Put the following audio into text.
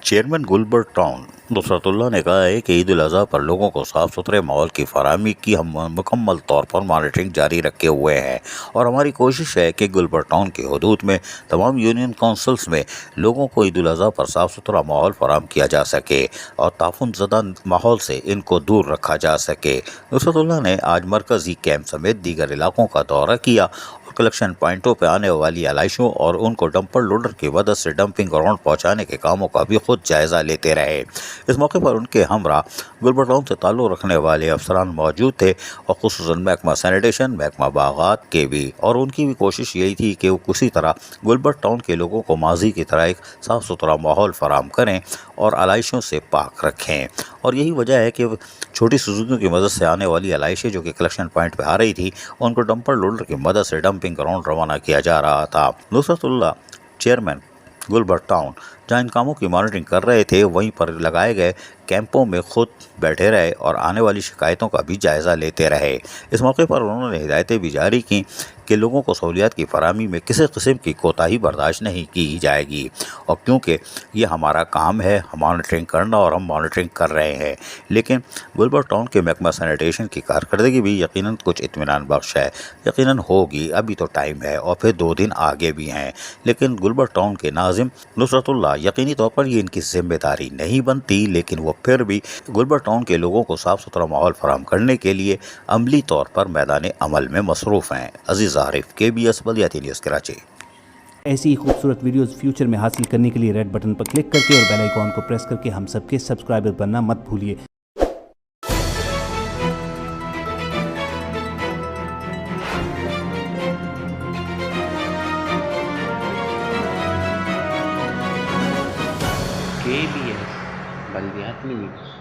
Chairman Gulberg town नुसरतुल्लाह ने कहा है कि ईद उल अज़हा पर लोगों को साफ सुथरे माहौल की फराहमी की हम मुकम्मल तौर पर मॉनिटरिंग जारी रखे हुए हैं और हमारी कोशिश है कि गुलबर्ग टाउन की हदूद में तमाम यूनियन काउंसिल्स में लोगों को ईद उल अज़हा पर साफ सुथरा माहौल फराहम किया जा सके और ताफुन ज़दा माहौल से इनको दूर रखा जा सके। नुसरतुल्लाह ने आज मरकज़ी कैंप समेत दीगर इलाकों का दौरा किया और कलेक्शन पॉइंटों पर आने वाली आलाइशों और उनको डंपर लोडर की मदद से डंपिंग ग्राउंड पहुंचाने के कामों का भी खुद जायज़ा लेते रहे। इस मौके पर उनके हमरा गुलबर्ग टाउन से ताल्लुक़ रखने वाले अफसरान मौजूद थे और खुसूसन महकमा सैनिटेशन, महकमा बागात के भी, और उनकी भी कोशिश यही थी कि वो किसी तरह गुलबर्ग टाउन के लोगों को माजी की तरह एक साफ़ सुथरा माहौल फराहम करें और आलाइशों से पाक रखें। और यही वजह है कि छोटी सुजुकियों की मदद से आने वाली आलाइशें जो कि कलेक्शन पॉइंट पे आ रही थी, उनको डंपर लोडर की मदद से डंपिंग ग्राउंड रवाना किया जा रहा था। नुसरतुल्लाह चेयरमैन गुलबर्ग टाउन जहाँ इन कामों की मॉनिटरिंग कर रहे थे, वहीं पर लगाए गए कैंपों में खुद बैठे रहे और आने वाली शिकायतों का भी जायज़ा लेते रहे। इस मौके पर उन्होंने हिदायतें भी जारी की कि लोगों को सहूलियात की फराहमी में किसी किस्म की कोताही बर्दाश्त नहीं की जाएगी और क्योंकि ये हमारा काम है मॉनिटरिंग करना और हम मॉनिटरिंग कर रहे हैं, लेकिन गुलबर्ग टाउन के महकमा सैनिटेशन की कारकर्दगी भी यकीनन कुछ इत्मीनान बख्श है। यकीनन होगी, अभी तो टाइम है और फिर 2 दिन आगे भी हैं, लेकिन गुलबर्ग टाउन के नाजिम नुसरतुल्लाह यकीनी तौर पर ये इनकी जिम्मेदारी नहीं बनती, लेकिन वो फिर भी गुलबर्ग टाउन के लोगों को साफ सुथरा माहौल फराहम करने के लिए अमली तौर पर मैदान अमल में मसरूफ़ हैं। अजीज़ आरिफ, KBS बल्दियाती न्यूज़ कराची। ऐसी ही खूबसूरत वीडियोस फ्यूचर में हासिल करने के लिए रेड बटन पर क्लिक करके और बेल आइकॉन को प्रेस करके हम सबके सब्सक्राइबर बनना मत भूलिए। KBS बल्दियाती न्यूज़।